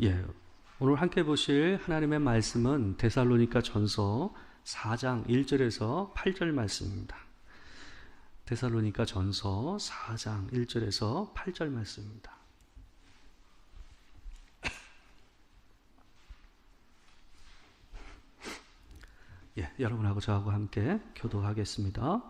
예, 오늘 함께 보실 하나님의 말씀은 데살로니가 전서 4장 1절에서 8절 말씀입니다. 데살로니가 전서 4장 1절에서 8절 말씀입니다. 예, 여러분하고 저하고 함께 교도하겠습니다.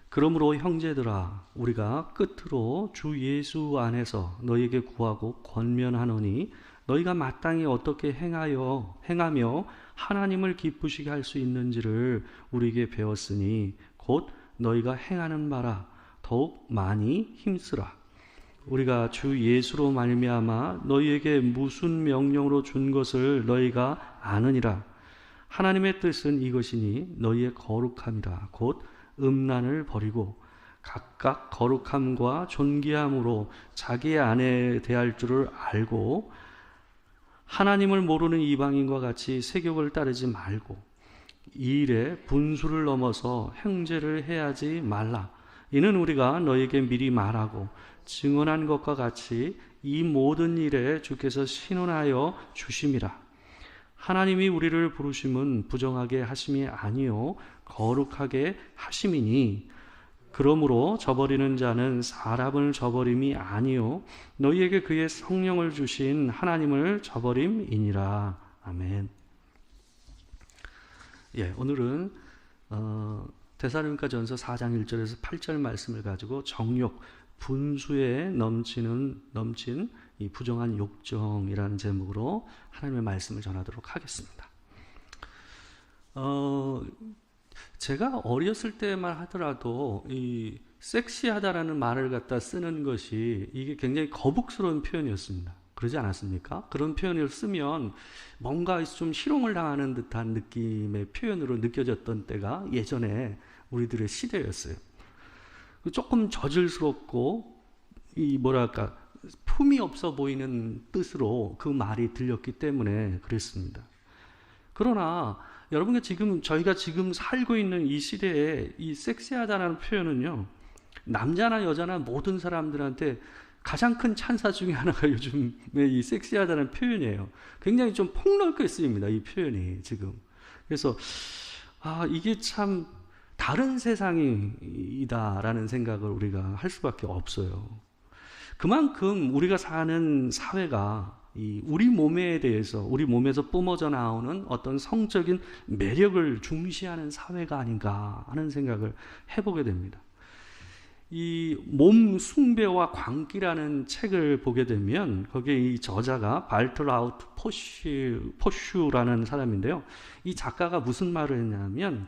그러므로 형제들아, 우리가 끝으로 주 예수 안에서 너희에게 구하고 권면하노니 너희가 마땅히 어떻게 행하며 하나님을 기쁘시게 할 수 있는지를 우리에게 배웠으니 곧 너희가 행하는 바라 더욱 많이 힘쓰라. 우리가 주 예수로 말미암아 너희에게 무슨 명령으로 준 것을 너희가 아느니라. 하나님의 뜻은 이것이니 너희의 거룩함이라. 곧 음란을 버리고 각각 거룩함과 존귀함으로 자기 아내 대할 줄을 알고 하나님을 모르는 이방인과 같이 세욕을 따르지 말고 이 일에 분수를 넘어서 형제를 해하지 말라. 이는 우리가 너에게 미리 말하고 증언한 것과 같이 이 모든 일에 주께서 신원하여 주심이라. 하나님이 우리를 부르심은 부정하게 하심이 아니요 거룩하게 하심이니 그러므로 저버리는 자는 사람을 저버림이 아니요 너희에게 그의 성령을 주신 하나님을 저버림이니라. 아멘. 예, 오늘은 데살로니가 전서 4장 1절에서 8절 말씀을 가지고 정욕, 분수에 넘친 이 부정한 욕정이라는 제목으로 하나님의 말씀을 전하도록 하겠습니다. 제가 어렸을 때만 하더라도 이 섹시하다라는 말을 갖다 쓰는 것이 이게 굉장히 거북스러운 표현이었습니다. 그러지 않았습니까? 그런 표현을 쓰면 뭔가 좀 희롱을 당하는 듯한 느낌의 표현으로 느껴졌던 때가 예전에 우리들의 시대였어요. 조금 저질스럽고 이 뭐랄까 품이 없어 보이는 뜻으로 그 말이 들렸기 때문에 그랬습니다. 그러나 여러분과 저희가 지금 살고 있는 이 시대에 이 섹시하다라는 표현은요, 남자나 여자나 모든 사람들한테 가장 큰 찬사 중에 하나가 요즘에 이 섹시하다는 표현이에요. 굉장히 좀 폭넓게 쓰입니다, 이 표현이 지금. 그래서 이게 참 다른 세상이다라는 생각을 우리가 할 수밖에 없어요. 그만큼 우리가 사는 사회가 우리 몸에 대해서, 우리 몸에서 뿜어져 나오는 어떤 성적인 매력을 중시하는 사회가 아닌가 하는 생각을 해보게 됩니다. 이 몸 숭배와 광기라는 책을 보게 되면 거기에 이 저자가 발트라우트 포슈라는 사람인데요. 이 작가가 무슨 말을 했냐면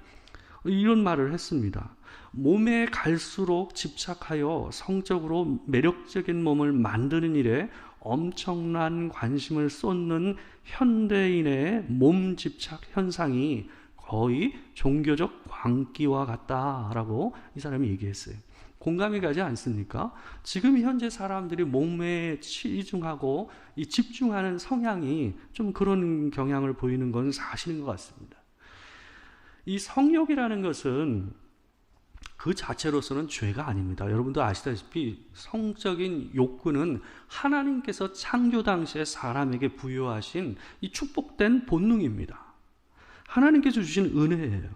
이런 말을 했습니다. 몸에 갈수록 집착하여 성적으로 매력적인 몸을 만드는 일에 엄청난 관심을 쏟는 현대인의 몸 집착 현상이 거의 종교적 광기와 같다라고 이 사람이 얘기했어요. 공감이 가지 않습니까? 지금 현재 사람들이 몸에 치중하고 이 집중하는 성향이 좀 그런 경향을 보이는 건 사실인 것 같습니다. 이 성욕이라는 것은 그 자체로서는 죄가 아닙니다. 여러분도 아시다시피 성적인 욕구는 하나님께서 창조 당시에 사람에게 부여하신 이 축복된 본능입니다. 하나님께서 주신 은혜예요.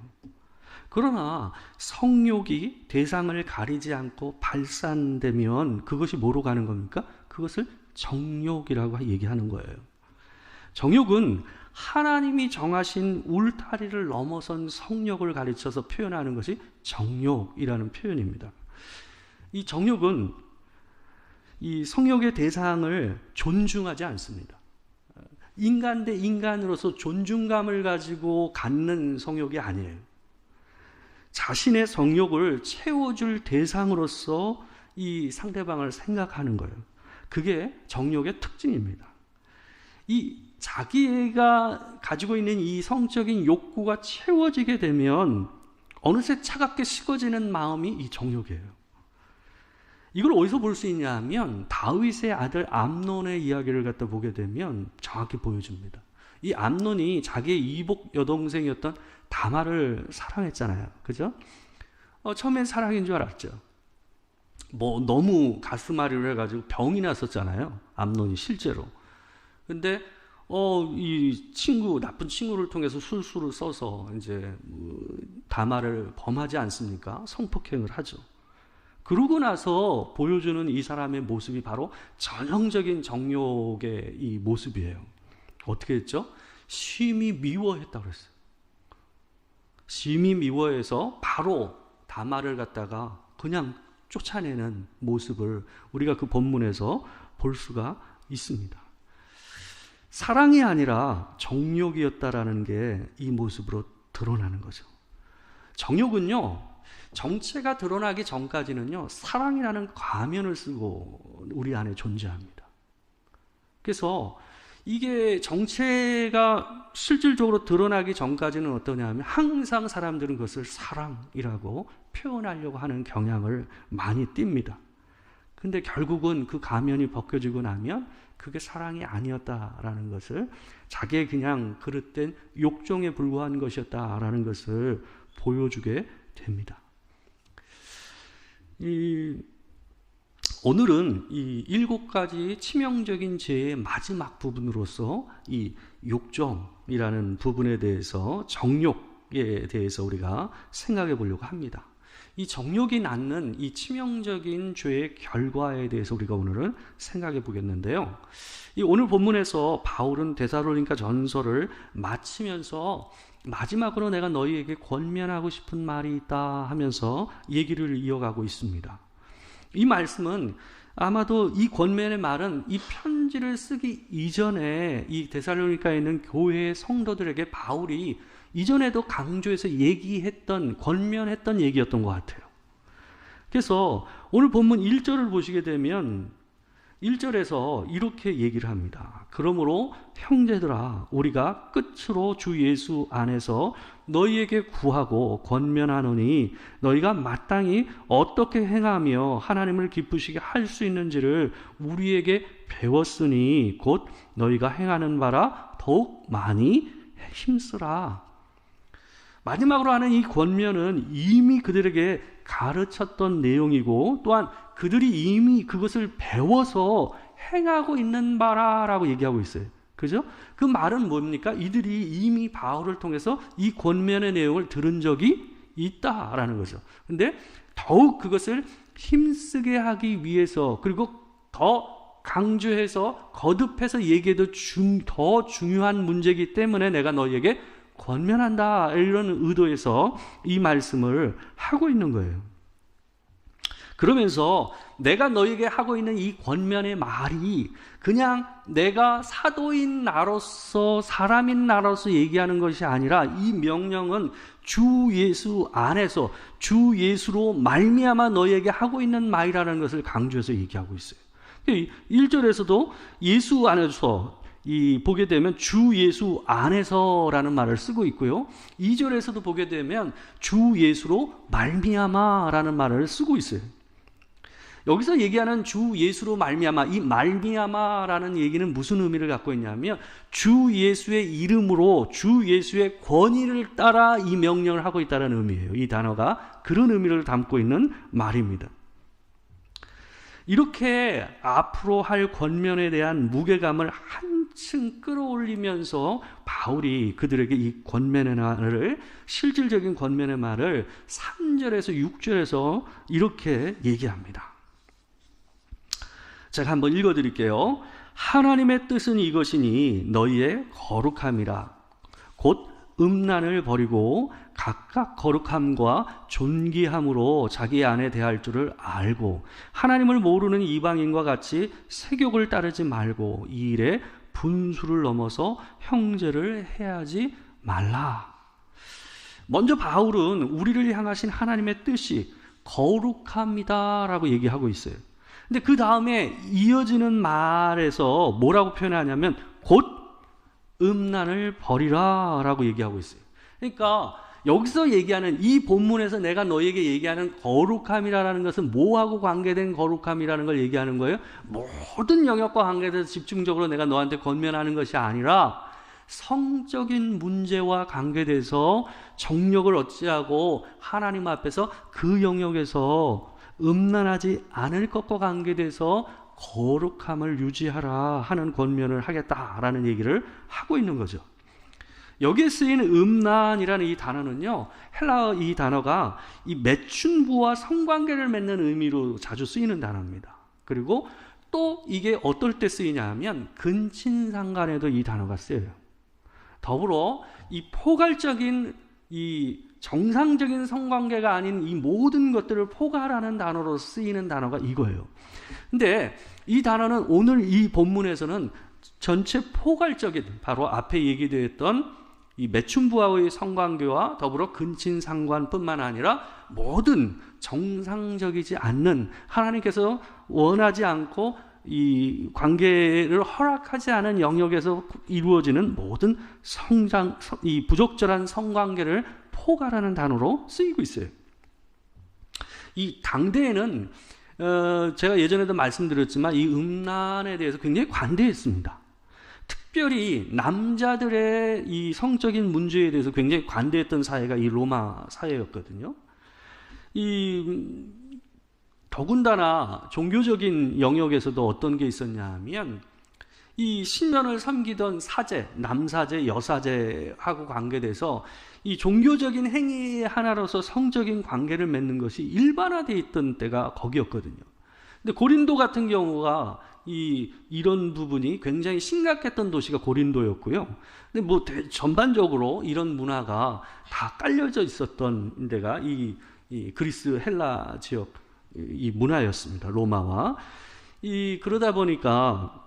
그러나 성욕이 대상을 가리지 않고 발산되면 그것이 뭐로 가는 겁니까? 그것을 정욕이라고 얘기하는 거예요. 정욕은 하나님이 정하신 울타리를 넘어선 성욕을 가르쳐서 표현하는 것이 정욕이라는 표현입니다. 이 정욕은 이 성욕의 대상을 존중하지 않습니다. 인간 대 인간으로서 존중감을 가지고 갖는 성욕이 아니에요. 자신의 성욕을 채워줄 대상으로서 이 상대방을 생각하는 거예요. 그게 정욕의 특징입니다. 이 자기가 가지고 있는 이 성적인 욕구가 채워지게 되면 어느새 차갑게 식어지는 마음이 이 정욕이에요. 이걸 어디서 볼 수 있냐 하면 다윗의 아들 암논의 이야기를 갖다 보게 되면 정확히 보여줍니다. 이 암논이 자기의 이복 여동생이었던 다말을 사랑했잖아요. 그죠? 처음엔 사랑인 줄 알았죠. 너무 가슴앓이를 해가지고 병이 났었잖아요. 암논이 실제로. 근데 이 나쁜 친구를 통해서 술수를 써서 이제 다말을 범하지 않습니까? 성폭행을 하죠. 그러고 나서 보여주는 이 사람의 모습이 바로 전형적인 정욕의 이 모습이에요. 어떻게 했죠? 심히 미워했다고 그랬어요. 심히 미워해서 바로 다말을 갖다가 그냥 쫓아내는 모습을 우리가 그 본문에서 볼 수가 있습니다. 사랑이 아니라 정욕이었다라는 게 이 모습으로 드러나는 거죠. 정욕은요, 정체가 드러나기 전까지는요, 사랑이라는 가면을 쓰고 우리 안에 존재합니다. 그래서 이게 정체가 실질적으로 드러나기 전까지는 어떠냐면 항상 사람들은 그것을 사랑이라고 표현하려고 하는 경향을 많이 띱니다. 근데 결국은 그 가면이 벗겨지고 나면 그게 사랑이 아니었다라는 것을, 자기의 그냥 그릇된 욕정에 불과한 것이었다라는 것을 보여주게 됩니다. 오늘은 이 7가지 치명적인 죄의 마지막 부분으로서 이 욕정이라는 부분에 대해서, 정욕에 대해서 우리가 생각해 보려고 합니다. 이 정욕이 낳는 이 치명적인 죄의 결과에 대해서 우리가 오늘은 생각해 보겠는데요. 이 오늘 본문에서 바울은 데살로니가 전서를 마치면서 마지막으로 내가 너희에게 권면하고 싶은 말이 있다 하면서 얘기를 이어가고 있습니다. 이 말씀은 아마도 이 권면의 말은 이 편지를 쓰기 이전에 이 데살로니가에 있는 교회의 성도들에게 바울이 이전에도 강조해서 얘기했던, 권면했던 얘기였던 것 같아요. 그래서 오늘 본문 1절을 보시게 되면 1절에서 이렇게 얘기를 합니다. 그러므로 형제들아, 우리가 끝으로 주 예수 안에서 너희에게 구하고 권면하노니 너희가 마땅히 어떻게 행하며 하나님을 기쁘시게 할 수 있는지를 우리에게 배웠으니 곧 너희가 행하는 바라 더욱 많이 힘쓰라. 마지막으로 하는 이 권면은 이미 그들에게 가르쳤던 내용이고, 또한 그들이 이미 그것을 배워서 행하고 있는 바라라고 얘기하고 있어요. 그죠? 그 말은 뭡니까? 이들이 이미 바울을 통해서 이 권면의 내용을 들은 적이 있다라는 거죠. 근데 더욱 그것을 힘쓰게 하기 위해서, 그리고 더 강조해서 거듭해서 얘기해도 더 중요한 문제이기 때문에 내가 너희에게 권면한다, 이런 의도에서 이 말씀을 하고 있는 거예요. 그러면서 내가 너에게 하고 있는 이 권면의 말이 그냥 내가 사도인 나로서, 사람인 나로서 얘기하는 것이 아니라 이 명령은 주 예수 안에서, 주 예수로 말미암아 너에게 하고 있는 말이라는 것을 강조해서 얘기하고 있어요. 1절에서도 예수 안에서 보게 되면 주 예수 안에서라는 말을 쓰고 있고요. 2절에서도 보게 되면 주 예수로 말미암아라는 말을 쓰고 있어요. 여기서 얘기하는 주 예수로 말미암아, 이 말미암아라는 얘기는 무슨 의미를 갖고 있냐면 주 예수의 이름으로, 주 예수의 권위를 따라 이 명령을 하고 있다는 의미예요. 이 단어가 그런 의미를 담고 있는 말입니다. 이렇게 앞으로 할 권면에 대한 무게감을 한층 끌어올리면서 바울이 그들에게 이 권면의 말을, 실질적인 권면의 말을 3절에서 6절에서 이렇게 얘기합니다. 제가 한번 읽어드릴게요. 하나님의 뜻은 이것이니 너희의 거룩함이라. 곧 음란을 버리고 각각 거룩함과 존귀함으로 자기 안에 대할 줄을 알고 하나님을 모르는 이방인과 같이 세욕을 따르지 말고 이 일에 분수를 넘어서 형제를 해하지 말라. 먼저 바울은 우리를 향하신 하나님의 뜻이 거룩합니다라고 얘기하고 있어요. 근데 그 다음에 이어지는 말에서 뭐라고 표현하냐면 곧 음란을 버리라 라고 얘기하고 있어요. 그러니까 여기서 얘기하는, 이 본문에서 내가 너에게 얘기하는 거룩함이라는 것은 뭐하고 관계된 거룩함이라는 걸 얘기하는 거예요? 모든 영역과 관계돼서 집중적으로 내가 너한테 권면하는 것이 아니라 성적인 문제와 관계돼서 정욕을 어찌하고 하나님 앞에서 그 영역에서 음란하지 않을 것과 관계돼서 거룩함을 유지하라 하는 권면을 하겠다라는 얘기를 하고 있는 거죠. 여기에 쓰인 음란이라는 이 단어는요, 헬라어 이 단어가 이 매춘부와 성관계를 맺는 의미로 자주 쓰이는 단어입니다. 그리고 또 이게 어떨 때 쓰이냐 하면 근친상간에도 이 단어가 쓰여요. 더불어 이 포괄적인 이 정상적인 성관계가 아닌 이 모든 것들을 포괄하는 단어로 쓰이는 단어가 이거예요. 근데 이 단어는 오늘 이 본문에서는 전체 포괄적인, 바로 앞에 얘기되었던 이 매춘부와의 성관계와 더불어 근친상관뿐만 아니라 모든 정상적이지 않는, 하나님께서 원하지 않고 이 관계를 허락하지 않은 영역에서 이루어지는 모든 이 부적절한 성관계를 포괄하는 단어로 쓰이고 있어요. 이 당대에는 제가 예전에도 말씀드렸지만 이 음란에 대해서 굉장히 관대했습니다. 특별히 남자들의 이 성적인 문제에 대해서 굉장히 관대했던 사회가 이 로마 사회였거든요. 더군다나 종교적인 영역에서도 어떤 게 있었냐 하면 이 신년을 섬기던 사제, 남사제, 여사제하고 관계돼서 이 종교적인 행위 하나로서 성적인 관계를 맺는 것이 일반화되어 있던 때가 거기였거든요. 근데 고린도 같은 경우가 이런 부분이 굉장히 심각했던 도시가 고린도였고요. 근데 뭐 전반적으로 이런 문화가 다 깔려져 있었던 데가 이 그리스 헬라 지역 이 문화였습니다. 로마와 그러다 보니까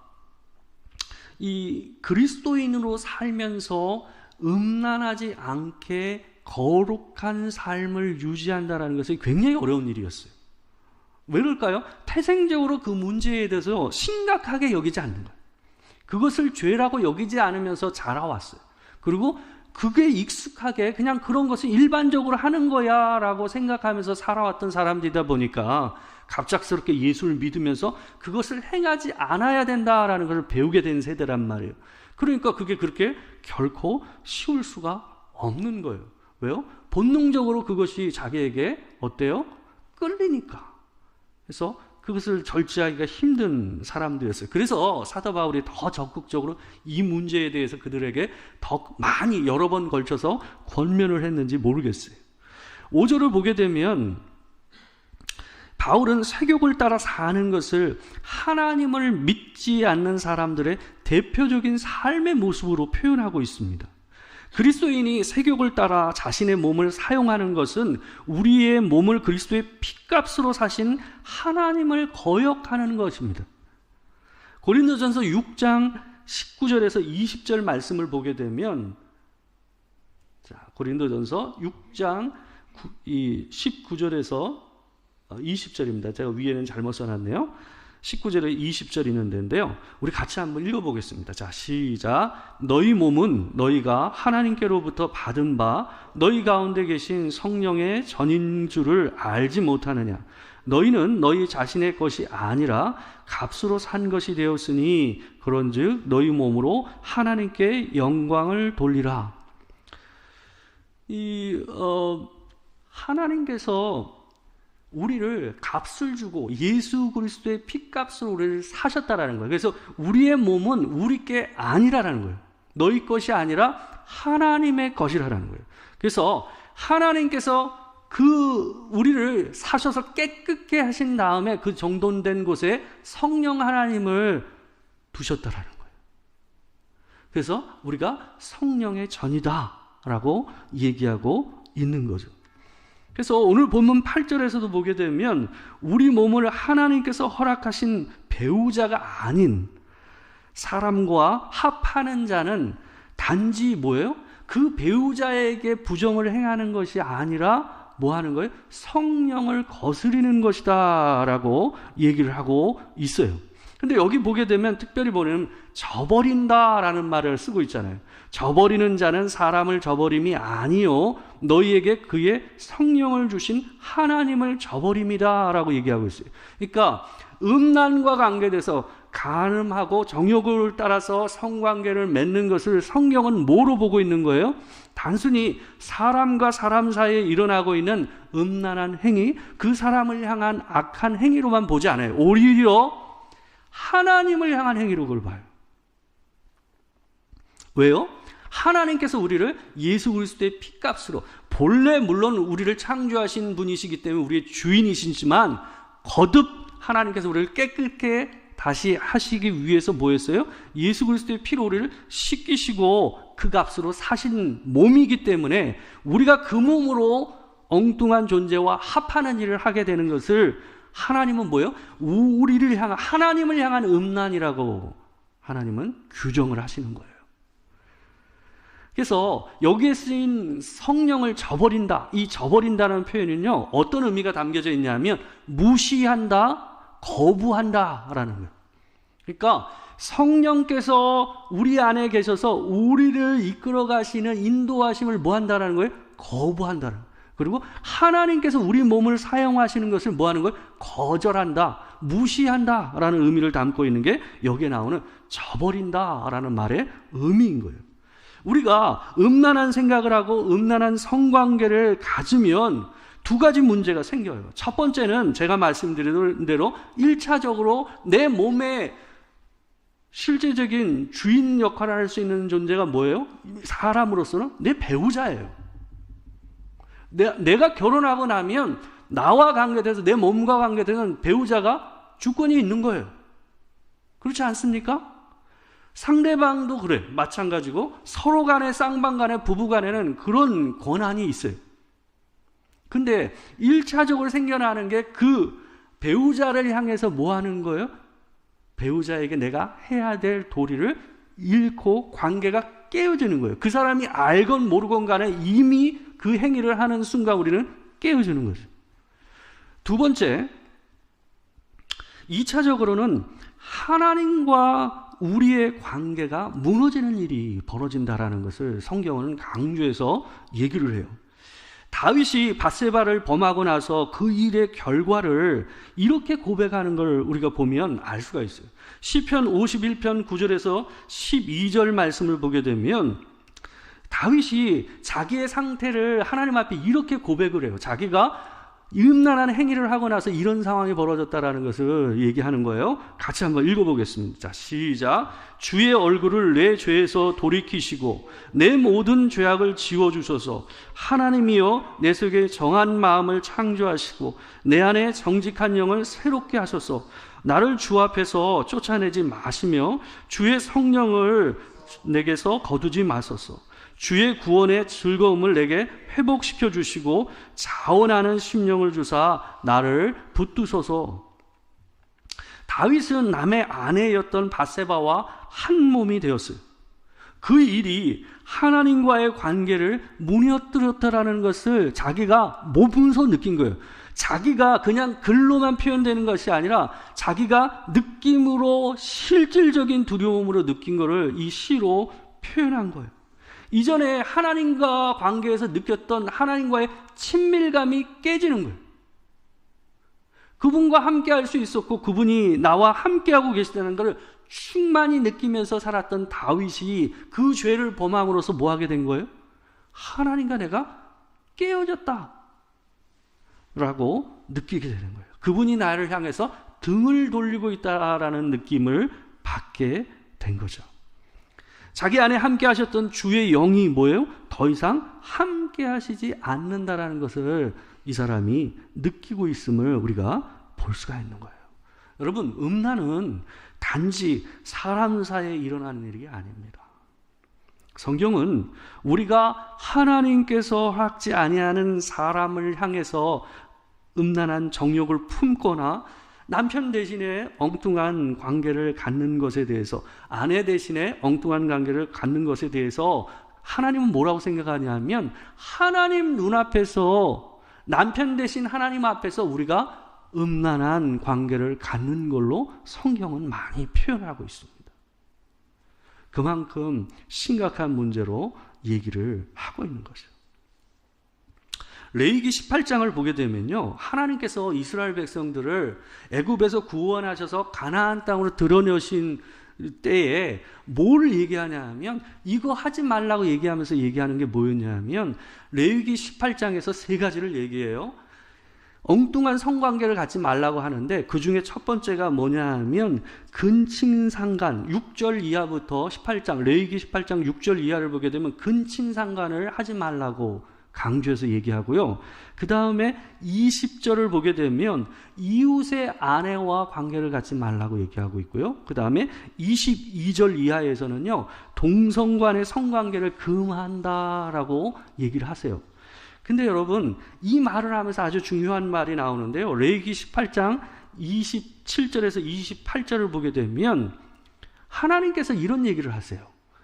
이 그리스도인으로 살면서 음란하지 않게 거룩한 삶을 유지한다는 것이 굉장히 어려운 일이었어요. 왜 그럴까요? 태생적으로 그 문제에 대해서 심각하게 여기지 않는 거예요. 그것을 죄라고 여기지 않으면서 자라왔어요. 그리고 그게 익숙하게 그냥 그런 것을 일반적으로 하는 거야 라고 생각하면서 살아왔던 사람들이다 보니까 갑작스럽게 예수를 믿으면서 그것을 행하지 않아야 된다라는 것을 배우게 된 세대란 말이에요. 그러니까 그게 그렇게 결코 쉬울 수가 없는 거예요. 왜요? 본능적으로 그것이 자기에게 어때요? 끌리니까. 그래서 그것을 절제하기가 힘든 사람들이었어요. 그래서 사도 바울이 더 적극적으로 이 문제에 대해서 그들에게 더 많이 여러 번 걸쳐서 권면을 했는지 모르겠어요. 5절을 보게 되면 바울은 세욕을 따라 사는 것을 하나님을 믿지 않는 사람들의 대표적인 삶의 모습으로 표현하고 있습니다. 그리스도인이 세욕을 따라 자신의 몸을 사용하는 것은 우리의 몸을 그리스도의 핏값으로 사신 하나님을 거역하는 것입니다. 고린도전서 6장 19절에서 20절 말씀을 보게 되면, 고린도전서 6장 19절에서 20절입니다. 제가 위에는 잘못 써놨네요. 19절에 20절 있는 데인데요. 우리 같이 한번 읽어보겠습니다. 자, 시작. 너희 몸은 너희가 하나님께로부터 받은 바 너희 가운데 계신 성령의 전인 줄을 알지 못하느냐. 너희는 너희 자신의 것이 아니라 값으로 산 것이 되었으니 그런즉 너희 몸으로 하나님께 영광을 돌리라. 하나님께서 우리를 값을 주고 예수 그리스도의 핏값으로 우리를 사셨다라는 거예요. 그래서 우리의 몸은 우리 게 아니라는 거예요. 너희 것이 아니라 하나님의 것이라는 거예요. 그래서 하나님께서 우리를 사셔서 깨끗게 하신 다음에 그 정돈된 곳에 성령 하나님을 두셨다라는 거예요. 그래서 우리가 성령의 전이다라고 얘기하고 있는 거죠. 그래서 오늘 본문 8절에서도 보게 되면 우리 몸을 하나님께서 허락하신 배우자가 아닌 사람과 합하는 자는 단지 뭐예요? 그 배우자에게 부정을 행하는 것이 아니라 뭐 하는 거예요? 성령을 거스리는 것이다 라고 얘기를 하고 있어요. 근데 여기 보게 되면 특별히 보면 저버린다라는 말을 쓰고 있잖아요. 저버리는 자는 사람을 저버림이 아니요 너희에게 그의 성령을 주신 하나님을 저버림이다 라고 얘기하고 있어요. 그러니까 음란과 관계돼서 간음하고 정욕을 따라서 성관계를 맺는 것을 성경은 뭐로 보고 있는 거예요? 단순히 사람과 사람 사이에 일어나고 있는 음란한 행위, 그 사람을 향한 악한 행위로만 보지 않아요. 오히려 하나님을 향한 행위로 그걸 봐요. 왜요? 하나님께서 우리를 예수 그리스도의 피값으로, 본래 물론 우리를 창조하신 분이시기 때문에 우리의 주인이시지만 거듭 하나님께서 우리를 깨끗게 다시 하시기 위해서 뭐 했어요? 예수 그리스도의 피로 우리를 씻기시고 그 값으로 사신 몸이기 때문에 우리가 그 몸으로 엉뚱한 존재와 합하는 일을 하게 되는 것을 하나님은 뭐예요? 우리를 향한, 하나님을 향한 음란이라고 하나님은 규정을 하시는 거예요. 그래서 여기에 쓰인 성령을 저버린다, 이 저버린다는 표현은요, 어떤 의미가 담겨져 있냐면 무시한다, 거부한다라는 거예요. 그러니까 성령께서 우리 안에 계셔서 우리를 이끌어 가시는 인도하심을 뭐 한다라는 거예요? 거부한다는 거예요. 그리고 하나님께서 우리 몸을 사용하시는 것을 뭐 하는 거예요? 거절한다, 무시한다라는 의미를 담고 있는 게 여기에 나오는 저버린다라는 말의 의미인 거예요. 우리가 음란한 생각을 하고 음란한 성관계를 가지면 두 가지 문제가 생겨요. 첫 번째는 제가 말씀드린 대로 1차적으로 내 몸의 실제적인 주인 역할을 할 수 있는 존재가 뭐예요? 사람으로서는 내 배우자예요. 내가 결혼하고 나면 나와 관계돼서 내 몸과 관계되는 배우자가 주권이 있는 거예요. 그렇지 않습니까? 상대방도 그래, 마찬가지고 서로 간에, 쌍방 간에, 부부 간에는 그런 권한이 있어요. 근데 1차적으로 생겨나는 게 그 배우자를 향해서 뭐 하는 거예요? 배우자에게 내가 해야 될 도리를 잃고 관계가 깨어지는 거예요. 그 사람이 알건 모르건 간에 이미 그 행위를 하는 순간 우리는 깨어지는 거죠. 두 번째, 2차적으로는 하나님과 우리의 관계가 무너지는 일이 벌어진다라는 것을 성경은 강조해서 얘기를 해요. 다윗이 밧세바를 범하고 나서 그 일의 결과를 이렇게 고백하는 걸 우리가 보면 알 수가 있어요. 시편 51편 9절에서 12절 말씀을 보게 되면 다윗이 자기의 상태를 하나님 앞에 이렇게 고백을 해요. 자기가 음란한 행위를 하고 나서 이런 상황이 벌어졌다라는 것을 얘기하는 거예요. 같이 한번 읽어보겠습니다. 자, 시작. 주의 얼굴을 내 죄에서 돌이키시고 내 모든 죄악을 지워주소서. 하나님이여 내 속에 정한 마음을 창조하시고 내 안에 정직한 영을 새롭게 하소서. 나를 주 앞에서 쫓아내지 마시며 주의 성령을 내게서 거두지 마소서. 주의 구원의 즐거움을 내게 회복시켜 주시고 자원하는 심령을 주사 나를 붙드소서. 다윗은 남의 아내였던 밧세바와 한 몸이 되었어요. 그 일이 하나님과의 관계를 무너뜨렸다라는 것을 자기가 몸소 느낀 거예요. 자기가 그냥 글로만 표현되는 것이 아니라 자기가 느낌으로 실질적인 두려움으로 느낀 것을 이 시로 표현한 거예요. 이전에 하나님과 관계에서 느꼈던 하나님과의 친밀감이 깨지는 거예요. 그분과 함께 할 수 있었고 그분이 나와 함께하고 계시다는 것을 충만히 느끼면서 살았던 다윗이 그 죄를 범함으로써 뭐 하게 된 거예요? 하나님과 내가 깨어졌다 라고 느끼게 되는 거예요. 그분이 나를 향해서 등을 돌리고 있다라는 느낌을 받게 된 거죠. 자기 안에 함께 하셨던 주의 영이 뭐예요? 더 이상 함께 하시지 않는다라는 것을 이 사람이 느끼고 있음을 우리가 볼 수가 있는 거예요. 여러분, 음란은 단지 사람 사이에 일어나는 일이 아닙니다. 성경은 우리가 하나님께서 하지 아니하는 사람을 향해서 음란한 정욕을 품거나 남편 대신에 엉뚱한 관계를 갖는 것에 대해서, 아내 대신에 엉뚱한 관계를 갖는 것에 대해서 하나님은 뭐라고 생각하냐면 하나님 눈앞에서, 남편 대신 하나님 앞에서 우리가 음란한 관계를 갖는 걸로 성경은 많이 표현하고 있습니다. 그만큼 심각한 문제로 얘기를 하고 있는 거죠. 레위기 18장을 보게 되면요, 하나님께서 이스라엘 백성들을 애굽에서 구원하셔서 가나안 땅으로 들어내신 때에 뭘 얘기하냐 하면, 이거 하지 말라고 얘기하면서 얘기하는 게 뭐였냐 하면, 레위기 18장에서 세 가지를 얘기해요. 엉뚱한 성관계를 갖지 말라고 하는데 그 중에 첫 번째가 뭐냐 하면 근친상간 6절 이하부터 18장 레위기 18장 6절 이하를 보게 되면 근친상간을 하지 말라고 강조해서 얘기하고요. 그 다음에 20절을 보게 되면 이웃의 아내와 관계를 갖지 말라고 얘기하고 있고요. 그 다음에 22절 이하에서는요, 동성 간의 성관계를 금한다라고 얘기를 하세요. 근데 여러분, 이 말을 하면서 아주 중요한 말이 나오는데요. 레위기 18장 27절에서 28절을 보게 되면 하나님께서 이런 얘기를 하세요.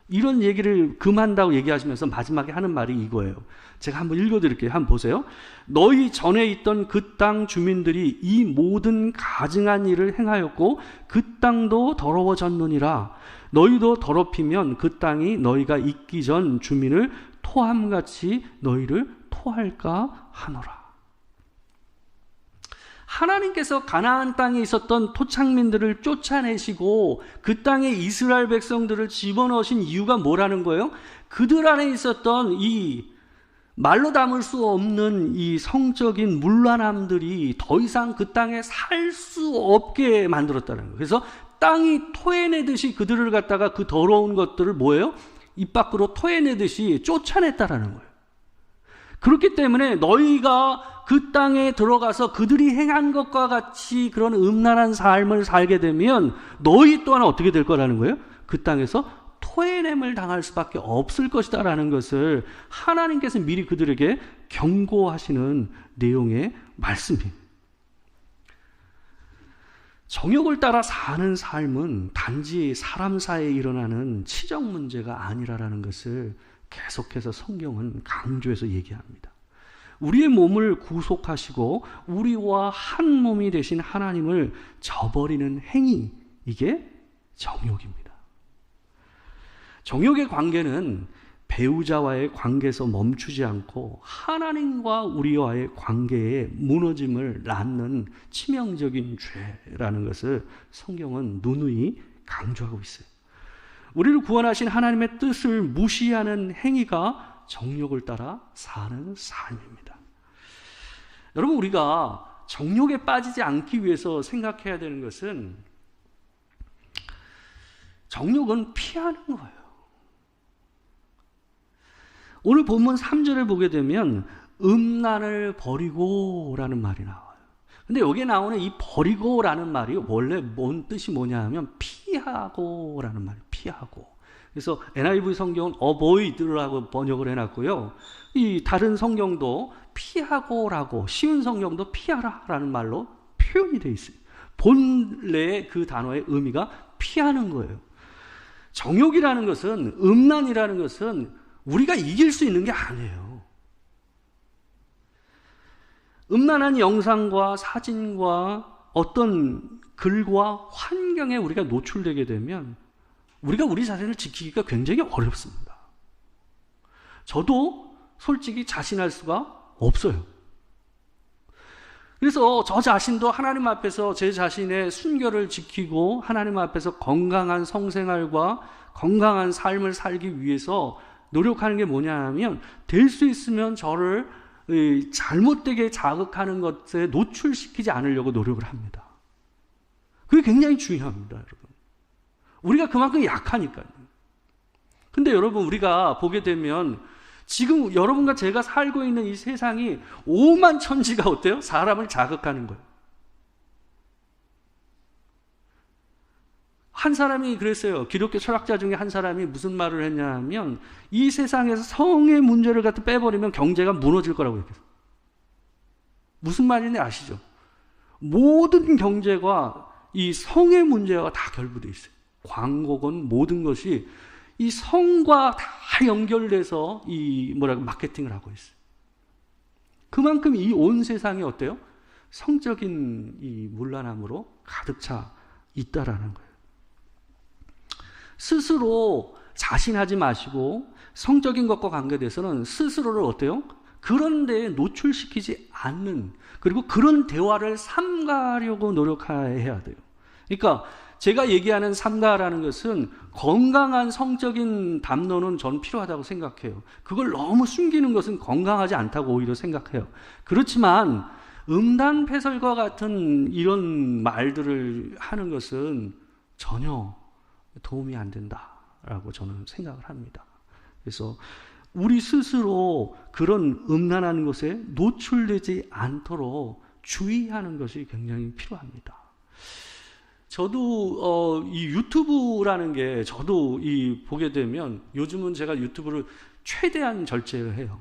이런 얘기를 금한다고 얘기하시면서 마지막에 하는 말이 이거예요. 제가 한번 읽어드릴게요. 한번 보세요. 너희 전에 있던 그 땅 주민들이 이 모든 가증한 일을 행하였고 그 땅도 더러워졌느니라. 너희도 더럽히면 그 땅이 너희가 있기 전 주민을 토함같이 너희를 토할까 하노라. 하나님께서 가나안 땅에 있었던 토착민들을 쫓아내시고 그 땅에 이스라엘 백성들을 집어넣으신 이유가 뭐라는 거예요? 그들 안에 있었던 이 말로 담을 수 없는 이 성적인 문란함들이 더 이상 그 땅에 살 수 없게 만들었다는 거예요. 그래서 땅이 토해내듯이 그들을 갖다가 그 더러운 것들을 뭐예요? 입 밖으로 토해내듯이 쫓아냈다라는 거예요. 그렇기 때문에 너희가 그 땅에 들어가서 그들이 행한 것과 같이 그런 음란한 삶을 살게 되면 너희 또한 어떻게 될 거라는 거예요? 그 땅에서 토해냄을 당할 수밖에 없을 것이다라는 것을 하나님께서 미리 그들에게 경고하시는 내용의 말씀입니다. 정욕을 따라 사는 삶은 단지 사람 사이에 일어나는 치적 문제가 아니라는 것을 계속해서 성경은 강조해서 얘기합니다. 우리의 몸을 구속하시고 우리와 한 몸이 되신 하나님을 저버리는 행위, 이게 정욕입니다. 정욕의 관계는 배우자와의 관계에서 멈추지 않고 하나님과 우리와의 관계에 무너짐을 낳는 치명적인 죄라는 것을 성경은 누누이 강조하고 있어요. 우리를 구원하신 하나님의 뜻을 무시하는 행위가 정욕을 따라 사는 삶입니다. 여러분, 우리가 정욕에 빠지지 않기 위해서 생각해야 되는 것은 정욕은 피하는 거예요. 오늘 본문 3절을 보게 되면 음란을 버리고 라는 말이 나와요. 근데 여기에 나오는 이 버리고라는 말이 원래 뭔 뜻이 뭐냐 하면 피하고라는 말이에요. 피하고. 그래서 NIV 성경은 avoid라고 번역을 해놨고요. 이 다른 성경도 피하고라고, 쉬운 성경도 피하라라는 말로 표현이 되어 있어요. 본래의 그 단어의 의미가 피하는 거예요. 정욕이라는 것은, 음란이라는 것은 우리가 이길 수 있는 게 아니에요. 음란한 영상과 사진과 어떤 글과 환경에 우리가 노출되게 되면 우리가 우리 자신을 지키기가 굉장히 어렵습니다. 저도 솔직히 자신할 수가 없어요. 그래서 저 자신도 하나님 앞에서 제 자신의 순결을 지키고 하나님 앞에서 건강한 성생활과 건강한 삶을 살기 위해서 노력하는 게 뭐냐 하면 될 수 있으면 저를 잘못되게 자극하는 것에 노출시키지 않으려고 노력을 합니다. 그게 굉장히 중요합니다, 여러분. 우리가 그만큼 약하니까요. 근데 여러분, 우리가 보게 되면 지금 여러분과 제가 살고 있는 이 세상이 오만 천지가 어때요? 사람을 자극하는 거예요. 한 사람이 그랬어요. 기독교 철학자 중에 한 사람이 무슨 말을 했냐 하면 이 세상에서 성의 문제를 갖다 빼버리면 경제가 무너질 거라고 얘기했어요. 무슨 말인지 아시죠? 모든 경제가 이 성의 문제와 다 결부되어 있어요. 광고건 모든 것이 이 성과 다 연결돼서 이 마케팅을 하고 있어요. 그만큼 이 온 세상이 어때요? 성적인 이 문란함으로 가득 차 있다라는 거예요. 스스로 자신하지 마시고 성적인 것과 관계돼서는 스스로를 어때요? 그런 데에 노출시키지 않는, 그리고 그런 대화를 삼가려고 노력해야 돼요. 그러니까 제가 얘기하는 삼가라는 것은 건강한 성적인 담론은 전 필요하다고 생각해요. 그걸 너무 숨기는 것은 건강하지 않다고 오히려 생각해요. 그렇지만 음란패설과 같은 이런 말들을 하는 것은 전혀 도움이 안 된다라고 저는 생각을 합니다. 그래서 우리 스스로 그런 음란한 것에 노출되지 않도록 주의하는 것이 굉장히 필요합니다. 저도 이 유튜브라는 게 저도 보게 되면 요즘은 제가 유튜브를 최대한 절제를 해요.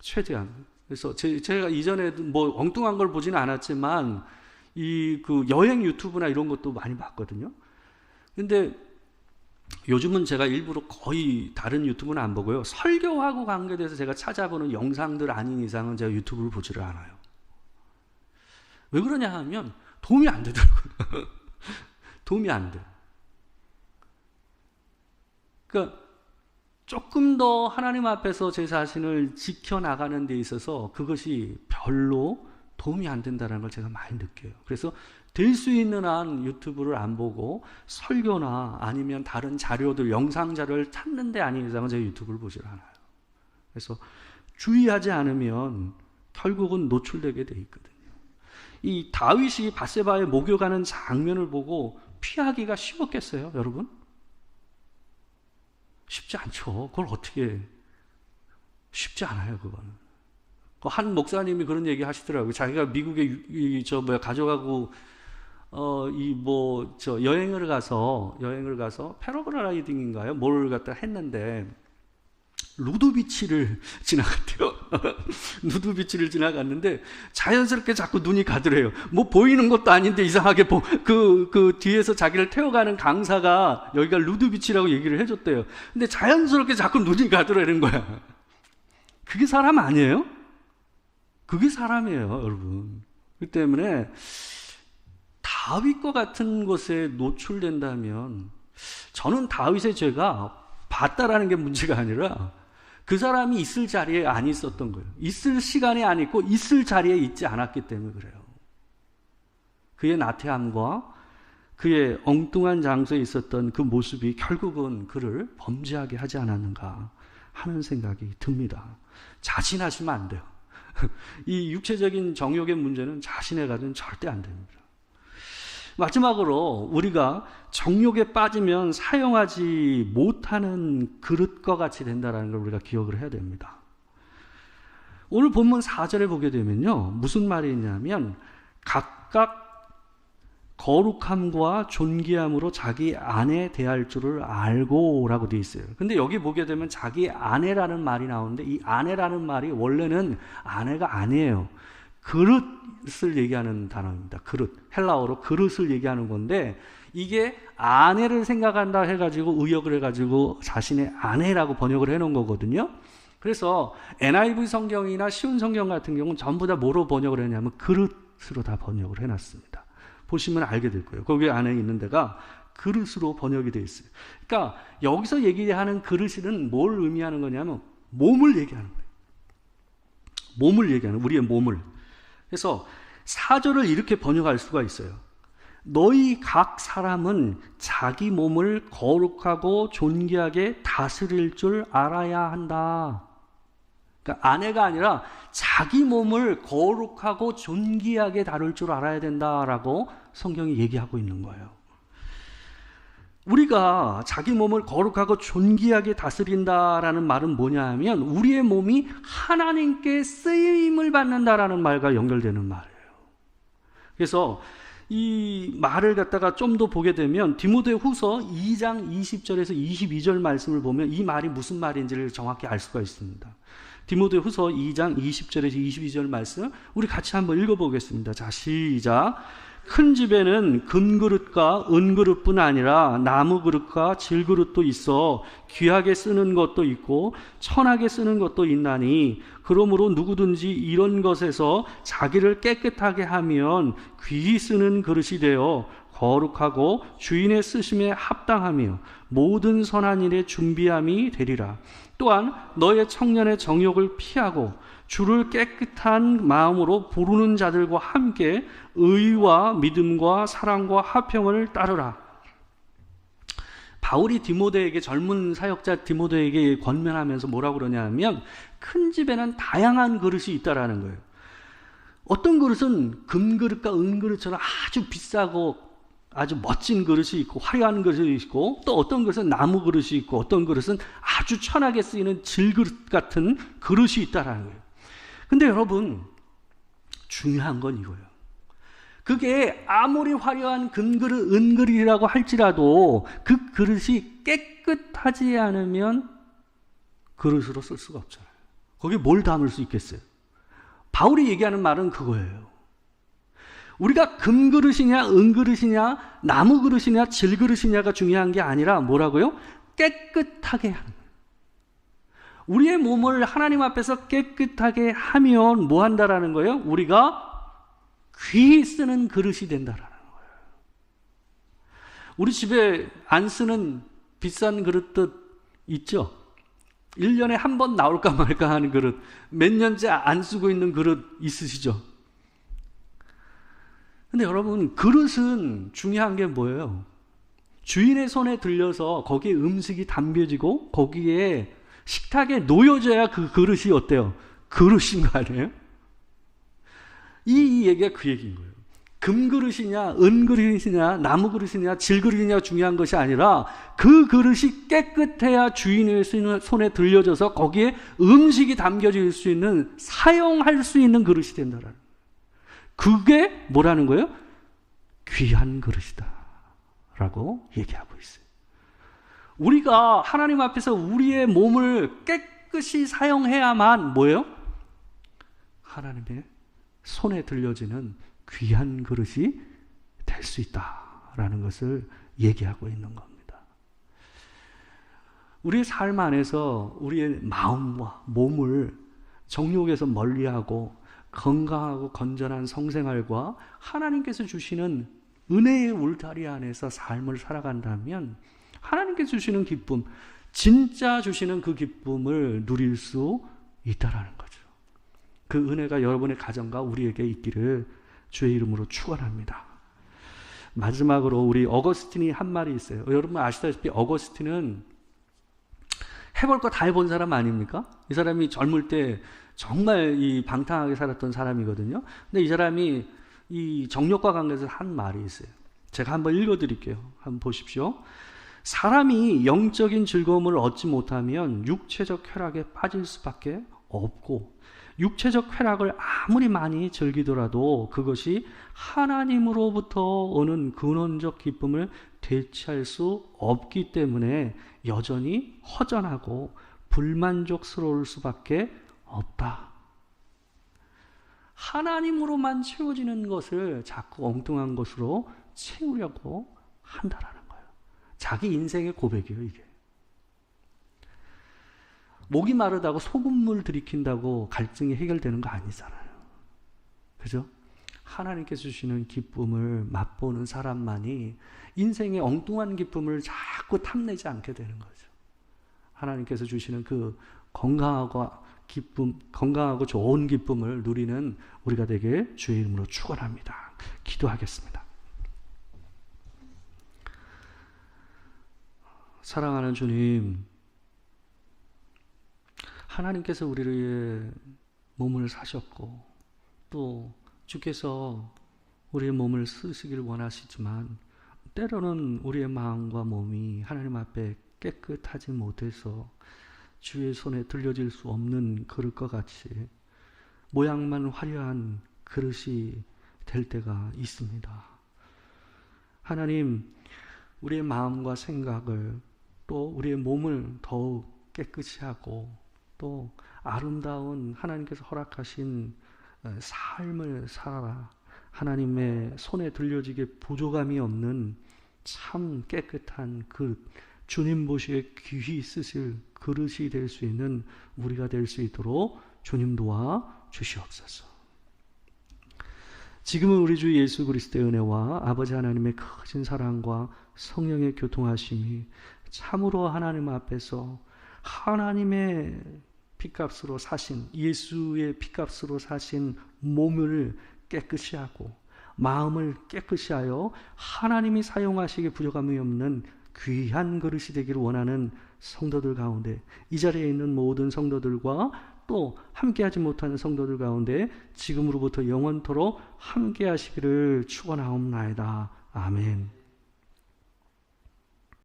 최대한. 그래서 제가 이전에도 뭐 엉뚱한 걸 보지는 않았지만 그 여행 유튜브나 이런 것도 많이 봤거든요. 근데 요즘은 제가 일부러 거의 다른 유튜브는 안 보고요. 설교하고 관계돼서 제가 찾아보는 영상들 아닌 이상은 제가 유튜브를 보지를 않아요. 왜 그러냐 하면 도움이 안 되더라고요. 도움이 안 돼. 그러니까 조금 더 하나님 앞에서 제 자신을 지켜나가는 데 있어서 그것이 별로 도움이 안 된다는 걸 제가 많이 느껴요. 그래서 될 수 있는 한 유튜브를 안 보고 설교나 아니면 다른 자료들, 영상 자료를 찾는 데 아닌 이상은 제가 유튜브를 보질 않아요. 그래서 주의하지 않으면 결국은 노출되게 돼 있거든요. 이 다윗이 밧세바에 목욕하는 장면을 보고 피하기가 쉬웠겠어요, 여러분? 쉽지 않죠. 그걸 어떻게, 쉽지 않아요, 그거는. 한 목사님이 그런 얘기 하시더라고요. 자기가 미국에 가져가고 여행을 가서 패러글라이딩인가요? 뭘 갖다 했는데 루드비치를 지나갔대요. 루드비치를 지나갔는데 자연스럽게 자꾸 눈이 가더래요. 뭐 보이는 것도 아닌데 이상하게 그 뒤에서 자기를 태워가는 강사가 여기가 루드비치라고 얘기를 해줬대요. 근데 자연스럽게 자꾸 눈이 가더라는 거야. 그게 사람 아니에요? 그게 사람이에요, 여러분. 그렇기 때문에 다윗과 같은 것에 노출된다면 저는 다윗의 죄가 봤다라는 게 문제가 아니라 그 사람이 있을 자리에 안 있었던 거예요. 있을 시간에 안 있고 있을 자리에 있지 않았기 때문에 그래요. 그의 나태함과 그의 엉뚱한 장소에 있었던 그 모습이 결국은 그를 범죄하게 하지 않았는가 하는 생각이 듭니다. 자신하시면 안 돼요. 이 육체적인 정욕의 문제는 자신에 가지고는 절대 안 됩니다. 마지막으로 우리가 정욕에 빠지면 사용하지 못하는 그릇과 같이 된다는 걸 우리가 기억을 해야 됩니다. 오늘 본문 4절에 보게 되면요, 무슨 말이 있냐면 각각 거룩함과 존귀함으로 자기 아내 대할 줄을 알고 라고 되어 있어요. 근데 여기 보게 되면 자기 아내라는 말이 나오는데 이 아내라는 말이 원래는 아내가 아니에요. 그릇을 얘기하는 단어입니다. 그릇. 헬라어로 그릇을 얘기하는 건데 이게 아내를 생각한다 해가지고 의역을 해가지고 자신의 아내라고 번역을 해놓은 거거든요. 그래서 NIV 성경이나 쉬운 성경 같은 경우는 전부 다 뭐로 번역을 했냐면 그릇으로 다 번역을 해놨습니다. 보시면 알게 될 거예요. 거기 안에 있는 데가 그릇으로 번역이 되어 있어요. 그러니까 여기서 얘기하는 그릇은 뭘 의미하는 거냐면 몸을 얘기하는 거예요. 몸을 얘기하는, 우리의 몸을. 그래서 4절을 이렇게 번역할 수가 있어요. 너희 각 사람은 자기 몸을 거룩하고 존귀하게 다스릴 줄 알아야 한다. 그러니까 아내가 아니라 자기 몸을 거룩하고 존귀하게 다룰 줄 알아야 된다라고 성경이 얘기하고 있는 거예요. 우리가 자기 몸을 거룩하고 존귀하게 다스린다라는 말은 뭐냐 하면 우리의 몸이 하나님께 쓰임을 받는다라는 말과 연결되는 말이에요. 그래서 이 말을 갖다가 좀 더 보게 되면 디모데후서 2장 20절에서 22절 말씀을 보면 이 말이 무슨 말인지를 정확히 알 수가 있습니다. 디모데후서 2장 20절에서 22절 말씀 우리 같이 한번 읽어보겠습니다. 자, 시작. 큰 집에는 금그릇과 은그릇뿐 아니라 나무그릇과 질그릇도 있어 귀하게 쓰는 것도 있고 천하게 쓰는 것도 있나니 그러므로 누구든지 이런 것에서 자기를 깨끗하게 하면 귀히 쓰는 그릇이 되어 거룩하고 주인의 쓰심에 합당하며 모든 선한 일에 준비함이 되리라. 또한 너의 청년의 정욕을 피하고 주를 깨끗한 마음으로 부르는 자들과 함께 의와 믿음과 사랑과 화평을 따르라. 바울이 디모데에게, 젊은 사역자 디모데에게 권면하면서 뭐라고 그러냐면 큰 집에는 다양한 그릇이 있다라는 거예요. 어떤 그릇은 금그릇과 은그릇처럼 아주 비싸고 아주 멋진 그릇이 있고 화려한 그릇이 있고, 또 어떤 그릇은 나무 그릇이 있고, 어떤 그릇은 아주 천하게 쓰이는 질그릇 같은 그릇이 있다라는 거예요. 근데 여러분, 중요한 건 이거예요. 그게 아무리 화려한 금그릇, 은그릇이라고 할지라도 그 그릇이 깨끗하지 않으면 그릇으로 쓸 수가 없잖아요. 거기에 뭘 담을 수 있겠어요? 바울이 얘기하는 말은 그거예요. 우리가 금그릇이냐 은그릇이냐 나무 그릇이냐 질그릇이냐가 중요한 게 아니라 뭐라고요? 깨끗하게 하는 거예요. 우리의 몸을 하나님 앞에서 깨끗하게 하면 뭐 한다라는 거예요? 우리가 귀히 쓰는 그릇이 된다라는 거예요. 우리 집에 안 쓰는 비싼 그릇도 있죠? 1년에 한 번 나올까 말까 하는 그릇, 몇 년째 안 쓰고 있는 그릇 있으시죠? 근데 여러분, 그릇은 중요한 게 뭐예요? 주인의 손에 들려서 거기에 음식이 담겨지고 거기에 식탁에 놓여져야 그 그릇이 어때요? 그릇인 거 아니에요? 이 얘기가 그 얘기인 거예요. 금그릇이냐 은그릇이냐 나무 그릇이냐 질그릇이냐 중요한 것이 아니라 그 그릇이 깨끗해야 주인의 손에 들려져서 거기에 음식이 담겨질 수 있는, 사용할 수 있는 그릇이 된다라는 거예요. 그게 뭐라는 거예요? 귀한 그릇이다 라고 얘기하고 있어요. 우리가 하나님 앞에서 우리의 몸을 깨끗이 사용해야만 뭐예요? 하나님의 손에 들려지는 귀한 그릇이 될 수 있다라는 것을 얘기하고 있는 겁니다. 우리의 삶 안에서 우리의 마음과 몸을 정욕에서 멀리하고 건강하고 건전한 성생활과 하나님께서 주시는 은혜의 울타리 안에서 삶을 살아간다면 하나님께서 주시는 기쁨, 진짜 주시는 그 기쁨을 누릴 수 있다라는 거죠. 그 은혜가 여러분의 가정과 우리에게 있기를 주의 이름으로 축원합니다. 마지막으로 우리 어거스틴이 한 말이 있어요. 여러분 아시다시피 어거스틴은 해볼 거 다 해본 사람 아닙니까? 이 사람이 젊을 때 정말 이 방탕하게 살았던 사람이거든요. 근데 이 사람이 이 정욕과 관계에서 한 말이 있어요. 제가 한번 읽어드릴게요. 한번 보십시오. 사람이 영적인 즐거움을 얻지 못하면 육체적 쾌락에 빠질 수밖에 없고, 육체적 쾌락을 아무리 많이 즐기더라도 그것이 하나님으로부터 오는 근원적 기쁨을 대체할 수 없기 때문에 여전히 허전하고 불만족스러울 수밖에 없다. 하나님으로만 채워지는 것을 자꾸 엉뚱한 것으로 채우려고 한다라는 거예요. 자기 인생의 고백이에요, 이게. 목이 마르다고 소금물 들이킨다고 갈증이 해결되는 거 아니잖아요. 그죠? 하나님께서 주시는 기쁨을 맛보는 사람만이 인생의 엉뚱한 기쁨을 자꾸 탐내지 않게 되는 거죠. 하나님께서 주시는 그 건강하고 좋은 기쁨을 누리는 우리가 되게 주의 이름으로 축원합니다. 기도하겠습니다. 사랑하는 주님, 하나님께서 우리의 몸을 사셨고 또 주께서 우리의 몸을 쓰시길 원하시지만 때로는 우리의 마음과 몸이 하나님 앞에 깨끗하지 못해서 주의 손에 들려질 수 없는 그릇과 같이 모양만 화려한 그릇이 될 때가 있습니다. 하나님, 우리의 마음과 생각을 또 우리의 몸을 더욱 깨끗이 하고 또 아름다운 하나님께서 허락하신 삶을 살아라. 하나님의 손에 들려지게 부족함이 없는 참 깨끗한 그릇, 주님 보시기에 귀히 쓰실 그릇이 될 수 있는 우리가 될 수 있도록 주님 도와 주시옵소서. 지금은 우리 주 예수 그리스도의 은혜와 아버지 하나님의 크신 사랑과 성령의 교통하심이 참으로 하나님 앞에서 하나님의 피값으로 사신, 예수의 피값으로 사신 몸을 깨끗이 하고 마음을 깨끗이 하여 하나님이 사용하시기에 부족함이 없는 귀한 그릇이 되기를 원하는 성도들 가운데 이 자리에 있는 모든 성도들과 또 함께하지 못하는 성도들 가운데 지금으로부터 영원토록 함께하시기를 축원하옵나이다. 아멘.